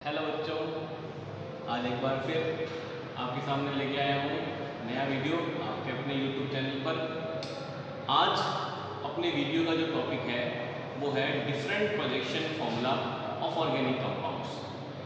Hello बच्चों, आज एक बार फिर आपके सामने लेके आया हूँ नया वीडियो आपके अपने YouTube चैनल पर। आज अपने वीडियो का जो टॉपिक है वो है different projection formula of organic compounds,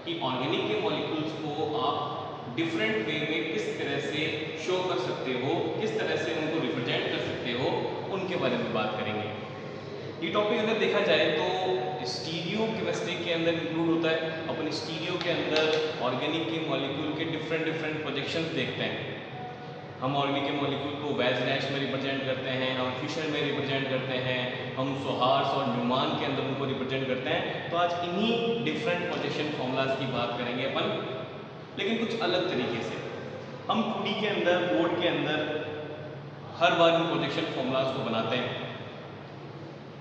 कि ऑर्गेनिक के मॉलिक्यूल्स को आप डिफरेंट वे में किस तरह से शो कर सकते हो, किस तरह से उनको रिप्रेजेंट कर सकते हो, उनके बारे में बात करेंगे। ये टॉपिक अगर देखा जाए तो स्टीरियो केमिस्ट्री के अंदर इंक्लूड होता है। अपन स्टीरियो के अंदर ऑर्गेनिक के मॉलिक्यूल के डिफरेंट प्रोजेक्शंस देखते हैं। हम ऑर्गेनिक के मॉलिक्यूल को वेज डैश में रिप्रेजेंट करते हैं, हम फिशर में रिप्रेजेंट करते हैं, हम सोहार्स और न्यूमान के अंदर उनको रिप्रेजेंट करते हैं। तो आज इन्हीं डिफरेंट प्रोजेक्शन फॉर्मूलाज की बात करेंगे अपन, लेकिन कुछ अलग तरीके से। हम 2D के अंदर, बोर्ड के अंदर हर बार इन प्रोजेक्शन फॉर्मूलाज को बनाते हैं।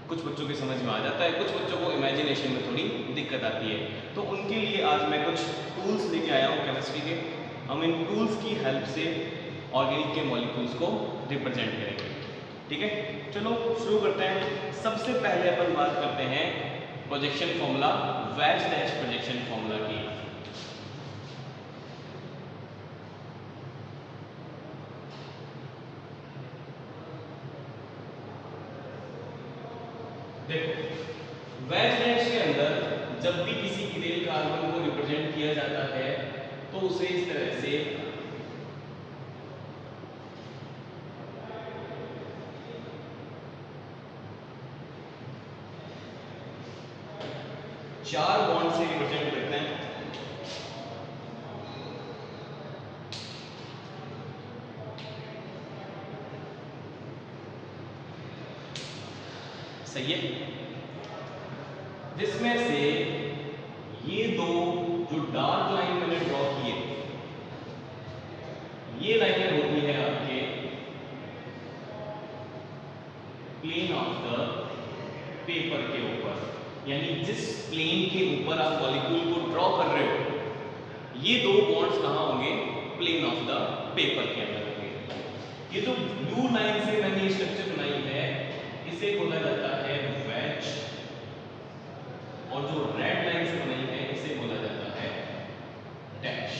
कुछ बच्चों की समझ में आ जाता है, कुछ बच्चों को इमेजिनेशन में थोड़ी दिक्कत आती है। तो उनके लिए आज मैं कुछ टूल्स लेके आया हूँ केमिस्ट्री के। हम इन टूल्स की हेल्प से ऑर्गेनिक के मॉलिक्यूल्स को रिप्रेजेंट करेंगे। ठीक है, चलो शुरू करते हैं। सबसे पहले अपन बात करते हैं projection formula, veg dash projection formula की। देखो, वेज डैश के अंदर जब भी किसी इथेन कार्बन को रिप्रेजेंट किया जाता है तो उसे इस तरह से चार बॉन्ड से रिप्रेजेंट करते हैं। सही है, जिसमें से ये दो जो डार्क लाइन मैंने ड्रॉ किए, ये लाइनें होती है आपके प्लेन ऑफ द पेपर के ऊपर, यानी जिस प्लेन के ऊपर आप मॉलिक्यूल को ड्रॉ कर रहे हो, ये दो बॉन्ड्स कहां होंगे? प्लेन ऑफ द पेपर के अंदर होंगे। ये जो ब्लू लाइन से मैंने स्ट्रक्चर बनाई है इसे बोला जाता है वेज, और जो रेड लाइन से बनाई है इसे बोला जाता है डैश।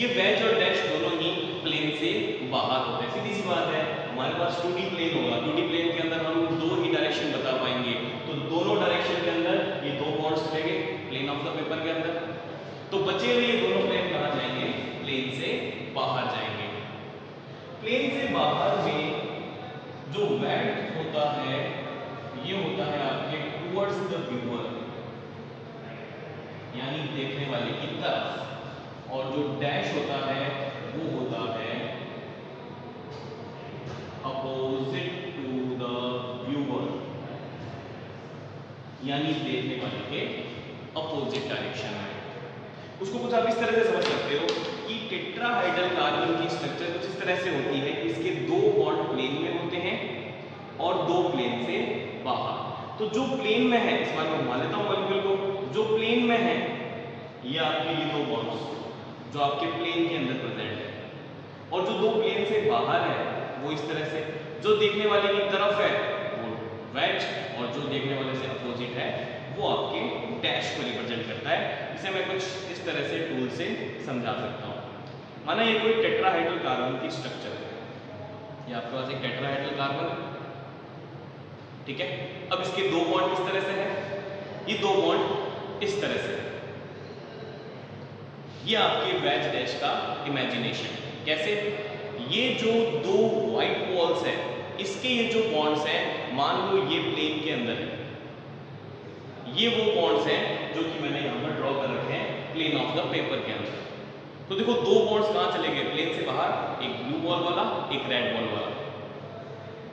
ये वेज और डैश दोनों ही प्लेन से बाहर होते हैं। सीधी सी बात है, हमारे पास 2D प्लेन होगा, 2D प्लेन के अंदर हम दो ही डायरेक्शन बता पाएंगे, तो दोनों डायरेक्शन के अंदर ये दो बॉन्ड्स रहेंगे प्लेन ऑफ द पेपर के अंदर। तो बचे हुए ये दोनों प्लेन कहां जाएंगे? प्लेन से बाहर जाएंगे। प्लेन से बाहर में जो वेट होता है ये होता है आपके टुवर्ड्स द व्यूअर, यानी देखने वाले की तरफ, और जो डैश होता है वो होता है अपोजिट टू द व्यूअर, यानी देखने वाले के अपोजिट डायरेक्शन में। उसको कुछ आप इस तरह से समझ सकते हो कि टेट्राहाइड्रल कार्बन की स्ट्रक्चर कुछ इस तरह से होती है, इसके दो बॉन्ड प्लेन में होते हैं और दो प्लेन से बाहर। तो जो प्लेन में है, इस बार मैं घुमा लेता हूं मॉलिक्यूल को, जो प्लेन में है ये आपके ये दो बॉन्ड्स जो आपके प्लेन के अंदर प्रेजेंट है, और जो दो प्लेन से बाहर है वो इस तरह से, जो देखने वाले की तरफ है वो वेज, और जो देखने वाले से अपोजिट है वो आपके डैश को रिप्रेजेंट करता है। इसे मैं कुछ इस तरह से टूल से समझा सकता हूं। माना ये कोई टेट्राहाइड्रल कार्बन की स्ट्रक्चर है, ये आपके पास एक टेट्राहाइड्रल कार्बन है, ठीक है। अब इसके दो बॉन्ड किस तरह से है? ये दो बॉन्ड इस तरह से है। ये आपके वेज डैश का इमेजिनेशन। कैसे? ये जो दो व्हाइट वॉल्स है इसके ये जो बॉन्ड्स हैं, मान लो ये प्लेन के अंदर है, ये वो बॉन्ड्स हैं जो कि मैंने यहां पर ड्रॉ कर रखे हैं प्लेन ऑफ द पेपर के अंदर। तो देखो दो बॉन्ड्स कहां चले गए प्लेन से बाहर, एक ब्लू बॉल वाला एक रेड बॉल वाला।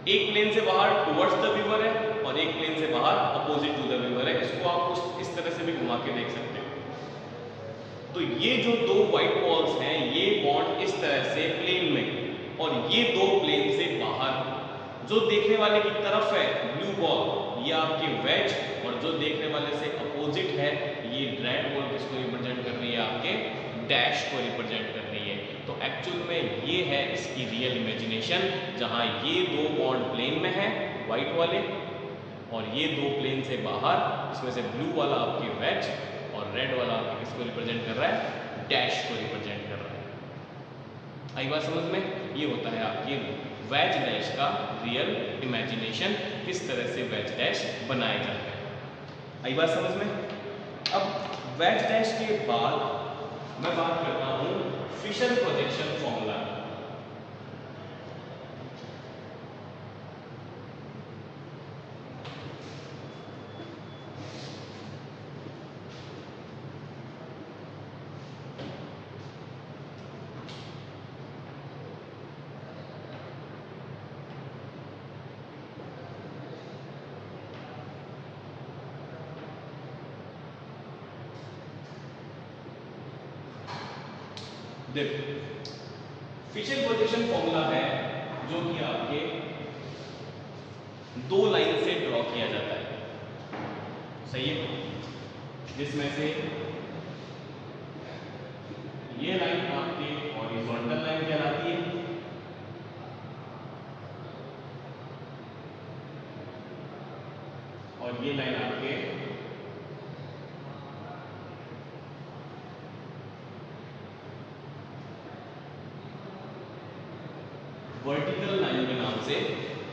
एक प्लेन से बाहर टुवर्ड्स द व्यूअर है और एक प्लेन से बाहर अपोजिट टू द व्यूअर है। इसको आप इस तरह से भी घुमा के देख सकते हो। तो ये जो दो व्हाइट बॉल्स हैं ये बॉन्ड इस तरह से प्लेन में, और ये दो प्लेन से बाहर। जो देखने वाले की तरफ है ब्लू बॉल ये आपके वेज, और जो देखने वाले से अपोजिट है ये रेड बॉल किसको रिप्रेजेंट कर रही है? आपके डैश को रिप्रेजेंट कर रही है। तो एक्चुअल में ये है इसकी रियल इमेजिनेशन, जहां ये दो बॉन्ड प्लेन में है व्हाइट वाले, और ये दो प्लेन से बाहर, इसमें से ब्लू वाला आपके वेज और और रेड वाला आपके किसको रिप्रेजेंट कर रहा है, डैश को रिप्रेजेंट कर रहा है। आई बात समझ में? ये होता है आपके वेज डैश का रियल इमेजिनेशन, किस तरह से वेज डैश बनाया जाता है। आई बात समझ में? अब वेज डैश के बाद मैं बात करता हूं फिशर प्रोजेक्शन फॉर्मूला। देखो, फिशर प्रोजेक्शन फॉर्मूला है जो कि आपके दो लाइन से ड्रॉ किया जाता है, सही है, जिसमें से ये लाइन आपके हॉरिजॉन्टल लाइन कहलाती है और ये लाइन आपके वर्टिकल लाइन के नाम से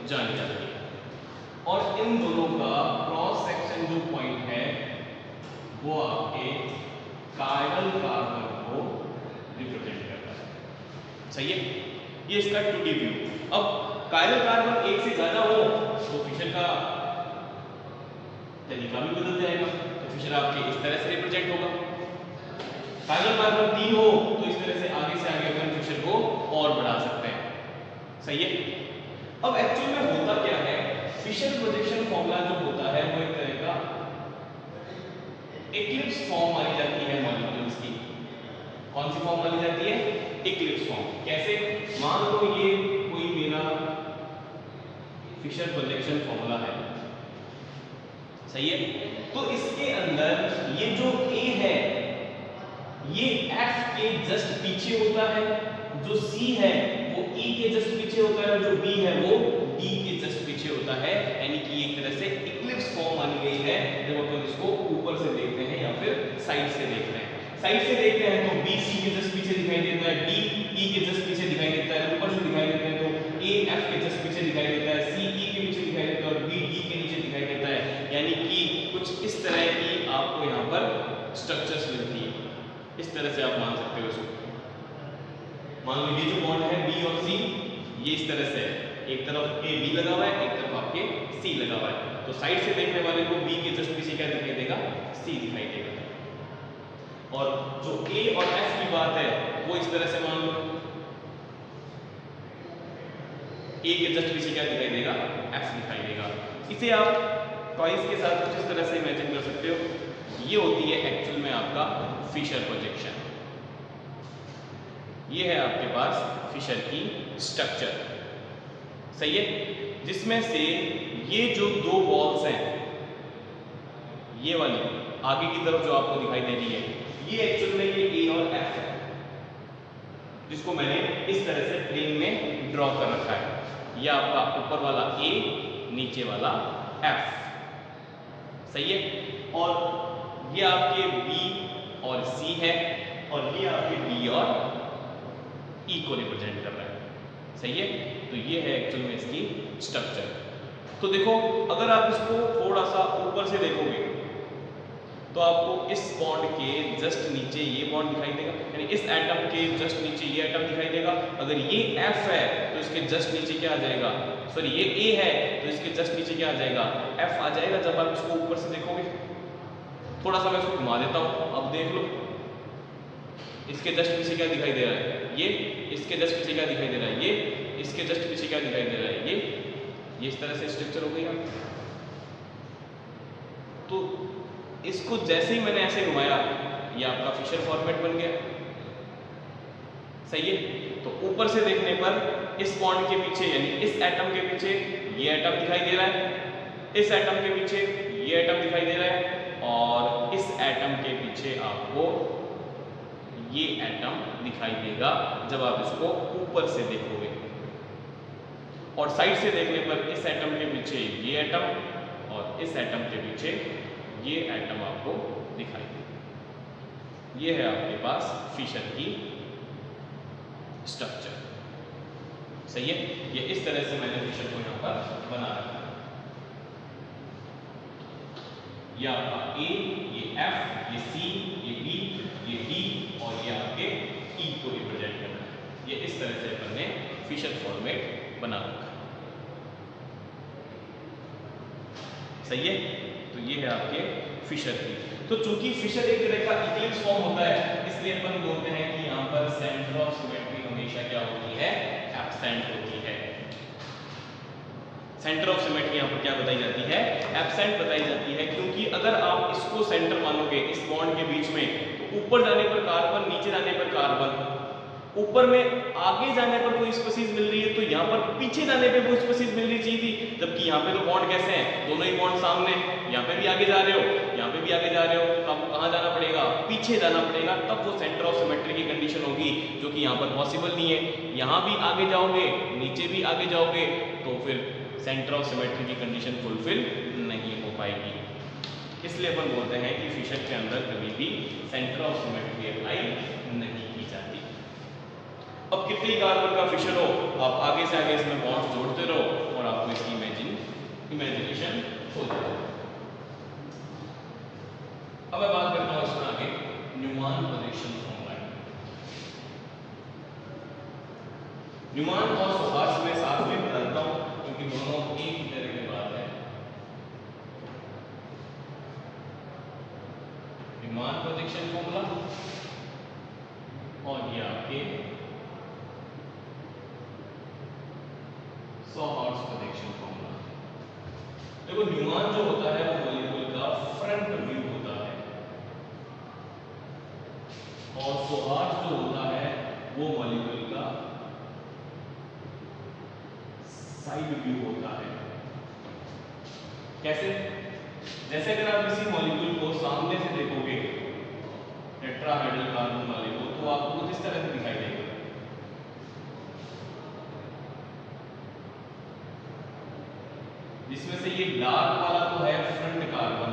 जानी जाती है। और इन दोनों का क्रॉस सेक्शन जो पॉइंट है वो आपके कायरल कार्बन को रिप्रेजेंट करता है, सही है। ये इसका 2D व्यू। अब कायरल कार्बन एक से ज्यादा हो तो फिशर का तरीका भी बदल जाएगा, तो फिशर आपके इस तरह से रिप्रेजेंट होगा। कायरल कार्बन 3 हो तो इस तरह से आगे अपन फिशर को और बढ़ा सकते हैं, सही है। अब एक्चुअल में होता क्या है, फिशर प्रोजेक्शन फॉर्मूला जो होता है वो एक तरह का इक्लिप्स फॉर्म मानी जाती है मॉलिक्यूल्स की। कौन सी फॉर्म मानी जाती है? Eclipse form. कैसे? मान लो ये कोई मेरा फिशर प्रोजेक्शन फॉर्मूला है, सही है, तो इसके अंदर ये जो A है ये F के जस्ट पीछे होता है, जो C है वो E के जस्ट पीछे होता है, जो B है वो D के जस्ट पीछे होता है। यानी कि एक तरह से इक्लिप्स फॉर्म मानी गई है जब अपन इसको ऊपर से देखते हैं या फिर साइड से देखते हैं। साइड से देखते हैं तो B C के जस्ट पीछे दिखाई देता है, D E के जस्ट पीछे दिखाई देता है, ऊपर से दिखाई देते हैं तो A F के जस्ट पीछे दिखाई देता है, C E के नीचे दिखाई देता है और B D के नीचे दिखाई देता है। यानी कि कुछ इस तरह की आपको यहाँ पर स्ट्रक्चर्स मिलती है, इस तरह से आप मान सकते हो इसको। मान लो ये जो बॉन्ड है B और C ये इस तरह से है, एक तरफ A B लगा हुआ है, एक तरफ आपके C लगा हुआ है, तो साइड से देखने वाले को B के जस्ट पीछे क्या दिखाई देगा? C दिखाई देगा। और जो A और F की बात है वो इस तरह से मान लो, A के जस्ट पीछे क्या दिखाई देगा? F दिखाई देगा। इसे आप टॉयज के साथ कुछ इस तरह से इमेजिन कर सकते हो। ये होती है एक्चुअल में आपका फिशर प्रोजेक्शन। ये है आपके पास फिशर की स्ट्रक्चर, सही है, जिसमें से ये जो दो बॉल्स हैं, ये वाली आगे की तरफ जो आपको दिखाई दे रही है, ये एक्चुअल में ये A और F है, जिसको मैंने इस तरह से प्लेन में ड्रॉ कर रखा है। ये आपका ऊपर वाला A, नीचे वाला F, सही है। और ये आपके B और C है और ये आपके D और E को रिप्रेजेंट कर रहा है, सही है। तो ये है एक्चुअल में इसकी स्ट्रक्चर। तो देखो, अगर आप इसको थोड़ा सा ऊपर से देखोगे तो आपको इस बॉन्ड के जस्ट नीचे ये बॉन्ड दिखाई देगा, यानी इस एटम के जस्ट नीचे ये एटम दिखाई देगा। अगर ये F है तो इसके जस्ट नीचे क्या आ जाएगा, सॉरी ये A है तो इसके जस्ट नीचे क्या आ जाएगा? F आ जाएगा जब आप इसको ऊपर से देखोगे। थोड़ा सा मैं इसको घुमा देता हूँ, अब देख लो, इसके जस्ट पीछे क्या दिखाई दे रहा है? ये। इसके जस्ट पीछे क्या दिखाई दे रहा है? ये। इसके जस्ट पीछे क्या दिखाई दे रहा है? ये इस तरह से स्ट्रक्चर हो गई। तो इसको जैसे ही मैंने ऐसे घुमाया, ये आपका फिशर फॉर्मेट बन गया, सही है। तो ऊपर से देखने पर इस बॉन्ड के पीछे यानी इस एटम के पीछे ये एटम दिखाई दे रहा है, इस एटम के पीछे ये एटम दिखाई दे रहा है और इस एटम के पीछे आपको ये एटम दिखाई देगा जब आप इसको ऊपर से देखोगे। और साइड से देखने पर इस एटम के पीछे ये एटम और इस एटम के पीछे ये एटम आपको दिखाई देगा। ये है आपके पास फिशर की स्ट्रक्चर। सही है, ये इस तरह से मैंने फिशर को यहां पर बना रखा है। ये आपका ए, ये एफ, ये सी, ये बी, ये डी और ये आपके ई को रिप्रेजेंट करना है। ये इस तरह से अपन ने फिशर फॉर्मेट बना रखा है। सही है, तो ये है आपके फिशर की। तो चूंकि फिशर एक तरह का इक्लिप्स फॉर्म होता है, इसलिए अपन बोलते हैं कि यहां पर सेंटर ऑफ सिमेट्री हमेशा क्या होती है, एब्सेंट होती है। सेंटर ऑफ सिमेट्री यहां पर क्या बताई जाती है, एब्सेंट बताई जाती है, क्योंकि अगर आप इसको सेंटर मानोगे इस बॉन्ड के बीच में, तो ऊपर जाने पर कार्बन, नीचे जाने पर कार्बन, ऊपर में आगे जाने पर कोई स्पीशीज मिल रही है तो यहाँ पर पीछे जाने पे वो स्पीशीज मिलनी चाहिए थी, जबकि यहाँ पे तो बॉन्ड कैसे हैं, दोनों ही बॉन्ड सामने, यहाँ पे भी आगे जा रहे हो, यहाँ पे भी आगे जा रहे हो, तो आपको कहाँ जाना पड़ेगा, पीछे जाना पड़ेगा, तब वो सेंटर ऑफ सिमेट्री की कंडीशन होगी, जो कि यहाँ पर पॉसिबल नहीं है। यहाँ भी आगे जाओगे, नीचे भी आगे जाओगे, तो फिर सेंटर ऑफ सिमेट्री की कंडीशन फुलफिल नहीं हो पाएगी। इसलिए अपन बोलते हैं कि फिशर के अंदर कभी भी सेंटर ऑफ सिमेट्री अप्लाई नहीं की जाती। अब कितनी कार्बन का फिशर हो, आप आगे से आगे इसमें बॉन्ड्स जोड़ते रहो और आपको इसकी इमेजिनेशन हो जाएगी। अब मैं बात करता हूं इसमें आगे न्यूमान प्रोजेक्शन फॉर्मूला। न्यूमान और सोहार्स में साथ में बदलता हूं क्योंकि दोनों एक ही तरह की बात है। न्यूमान प्रोजेक्शन फॉर्मूला और ये आपके सोहार्स प्रोजेक्शन फॉर्मूला। देखो न्यूमान जो होता है वो मॉलिक्यूल का फ्रंट व्यू होता है और सोहार्स जो होता है वो मॉलिक्यूल का साइड व्यू होता है। कैसे? जैसे अगर आप किसी मॉलिक्यूल को सामने से देखोगे, टेट्राहेड्रल कार्बन वाले को, तो आपको कुछ इस तरह से दिखाई देगा। जिसमें से ये डार्क वाला तो है फ्रंट कार्बन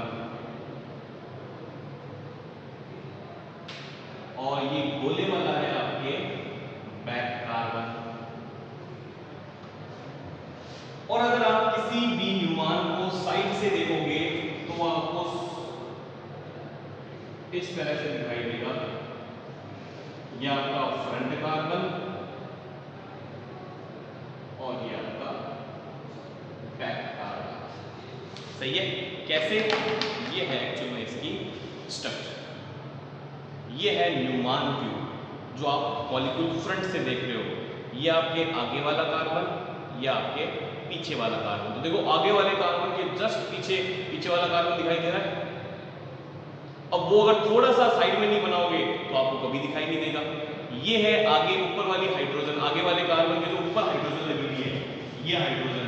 और ये गोले वाला है आपके बैक कार्बन। और अगर आप किसी भी न्यूमान को साइड से देखोगे तो आपको इस तरह से दिखाई देगा, ये आपका फ्रंट कार्बन और ये आपका बैक कार्बन। सही है? कैसे? ये है एक्चुअल में इसकी स्ट्रक्चर। ये है न्यूमान व्यू, जो आप मॉलिक्यूल फ्रंट से देख रहे हो। ये आपके आगे वाला कार्बन, ये आपके पीछे वाला कार्बन। तो देखो आगे वाले कार्बन के जस्ट पीछे वाला कार्बन दिखाई दे रहा है। अब वो अगर थोड़ा सा साइड में नहीं बनाओगे तो आपको कभी दिखाई नहीं देगा। ये है आगे ऊपर वाली हाइड्रोजन, आगे वाले कार्बन के जो ऊपर हाइड्रोजन लगी हुई है, ये हाइड्रोजन,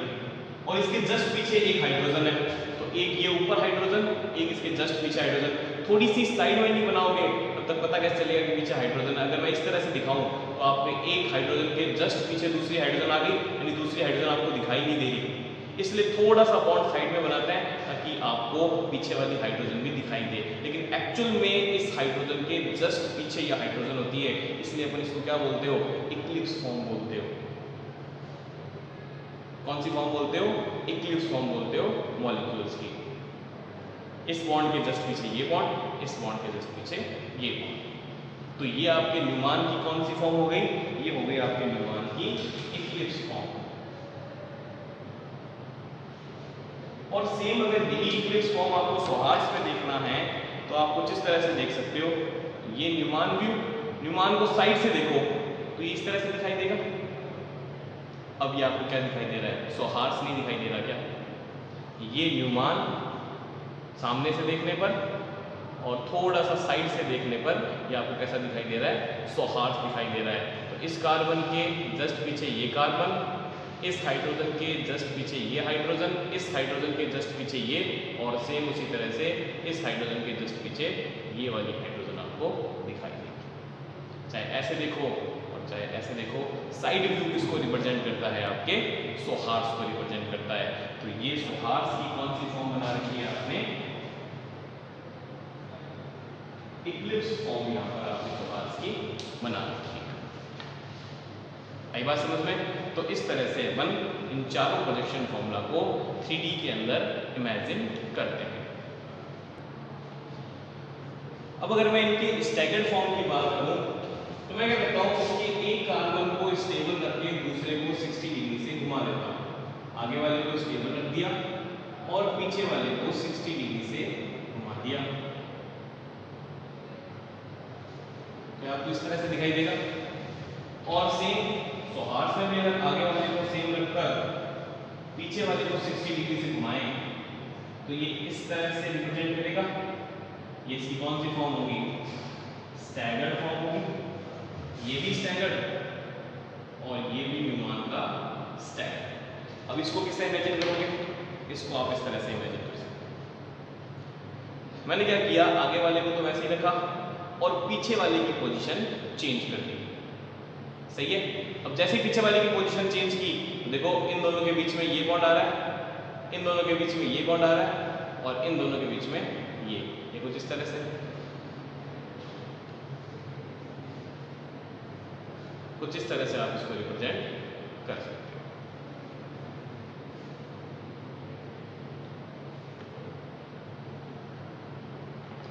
और इसके जस्ट पीछे एक हाइड्रोजन है। तो एक ये ऊपर हाइड्रोजन, एक इसके जस्ट पीछे हाइड्रोजन। थोड़ी सी साइड में नहीं बनाओगे तब तक पता कैसे चलेगा कि पीछे हाइड्रोजन है। अगर मैं इस तरह से दिखाऊं तो आपको एक हाइड्रोजन के जस्ट पीछे दूसरी हाइड्रोजन आ गई, यानी दूसरी हाइड्रोजन आपको दिखाई नहीं दे रही। इसलिए थोड़ा सा बॉन्ड साइड में बनाते हैं ताकि आपको पीछे वाली हाइड्रोजन भी दिखाई दे, लेकिन एक्चुअल में इस हाइड्रोजन के जस्ट पीछे ये हाइड्रोजन होती है। इसलिए अपन इसको क्या बोलते हो, इक्लिप्स फॉर्म बोलते हो। कौन सी फॉर्म बोलते हो? इक्लिप्स फॉर्म बोलते हो मॉलिक्यूल्स की। इस बॉन्ड के जस्ट पीछे ये बॉन्ड, इस बॉन्ड के जस्ट पीछे ये बॉन्ड। तो ये आपके न्यूमान की कौन सी फॉर्म हो गई? ये हो गई आपके न्यूमान की इक्लिप्स फॉर्म। और सेम अगर यही इक्लिप्स फॉर्म आपको सोहार्स में देखना है तो आप कुछ इस तरह से देख सकते हो। ये न्यूमान व्यू, न्यूमान को साइड से देखो तो ये इस तरह से दिखाई देगा। अब ये आपको क्या दिखाई दे रहा है? सोहार्स नहीं दिखाई दे रहा क्या? ये न्यूमान सामने से देखने पर और थोड़ा सा साइड से देखने पर ये आपको कैसा दिखाई दे रहा है? सोहार्स दिखाई दे रहा है। तो इस कार्बन के जस्ट पीछे ये कार्बन, इस हाइड्रोजन के जस्ट पीछे ये हाइड्रोजन, इस हाइड्रोजन के जस्ट पीछे ये, और सेम उसी तरह से इस हाइड्रोजन के जस्ट पीछे ये वाली हाइड्रोजन आपको दिखाई देगी। चाहे ऐसे देखो और चाहे ऐसे देखो। साइड व्यू किसको रिप्रेजेंट करता है? आपके सोहार्स को रिप्रेजेंट करता है। तो ये सोहार्स की कौन सी फॉर्म बना रखी है आपने? इक्लिप्स फॉर्म यहाँ पर आपने जहाज की बना रखी है। आई बात समझ में? तो इस तरह से अपन इन चारों प्रोजेक्शन फॉर्मूला को 3D के अंदर इमेजिन करते हैं। अब अगर मैं इनके स्टैगर्ड फॉर्म की बात करूं तो मैं क्या करता हूं कि एक कार्बन को स्टेबल रख के दूसरे को 60 डिग्री से घुमा देता हूं। आगे वाले को स्टेबल रख दिया और पीछे वाले को 60 डिग्री से घुमा दिया। तो आपको इस तरह से दिखाई देगा। और सेम सौहार्द में भी अगर आगे वाले को सेम रखकर पीछे वाले को 60 डिग्री से घुमाएं तो ये इस तरह से रिप्रेजेंट करेगा। ये इसकी कौन सी फॉर्म होगी? स्टैगर्ड फॉर्म होगी। ये भी स्टैगर्ड और ये भी न्यूमैन का स्टैगर्ड। अब इसको किससे इमेजिन करोगे? इसको आप इस तरह से इमेजिन कर सकते हो। मैंने क्या किया, आगे वाले को तो वैसे ही रखा और पीछे वाले की पोजीशन चेंज कर दी। सही है। अब जैसे पीछे वाले की पोजीशन चेंज की, देखो इन दोनों के बीच में ये बॉन्ड आ रहा है, इन दोनों के बीच में ये बॉन्ड आ रहा है और इन दोनों के बीच में ये कुछ इस तरह से, कुछ इस तरह से आप इसको रिप्रेजेंट कर सकते हो।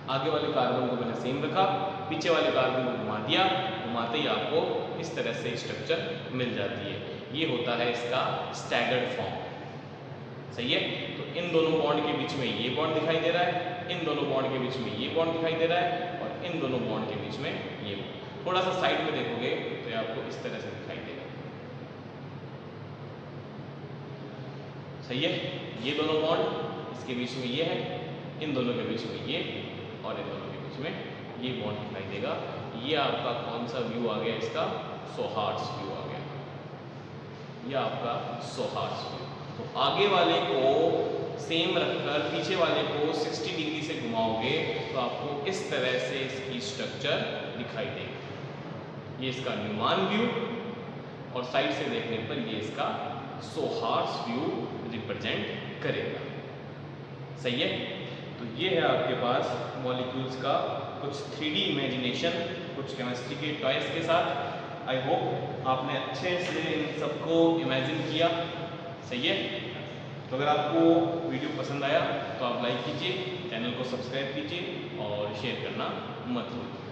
आगे वाले कार्बन को मैंने सेम रखा, पीछे वाले कार्बन को घुमा दिया, घुमाते ही आपको इस तरह से स्ट्रक्चर मिल जाती है। ये होता है इसका स्टैगर्ड फॉर्म। सही है। तो इन दोनों बॉन्ड के बीच में ये बॉन्ड दिखाई दे रहा है, इन दोनों बॉन्ड के बीच में ये बॉन्ड दिखाई दे रहा है और इन दोनों बॉन्ड के बीच में ये। थोड़ा सा साइड में देखोगे तो ये आपको इस तरह से दिखाई देगा। सही है। ये दोनों बॉन्ड, इसके बीच में ये है, इन दोनों के बीच में ये और इन दोनों के बीच में ये बॉन्ड दिखाई देगा। ये आपका कौन सा व्यू आ गया? इसका सौहार्द व्यू आ गया। ये आपका सौहार्द व्यू। तो आगे वाले को सेम रखकर पीछे वाले को 60 डिग्री से घुमाओगे तो आपको इस तरह से इसकी स्ट्रक्चर दिखाई देगी। ये इसका न्यूमैन व्यू और साइड से देखने पर ये इसका सौहार्द व्यू रिप्रेजेंट करेगा। सही है। तो ये है आपके पास मॉलिक्यूल्स का कुछ 3D इमेजिनेशन, कुछ केमिस्ट्री के टॉयज के साथ। आई होप आपने अच्छे से इन सबको इमेजिन किया। सही है। तो अगर आपको वीडियो पसंद आया तो आप लाइक कीजिए, चैनल को सब्सक्राइब कीजिए और शेयर करना मत भूलिए।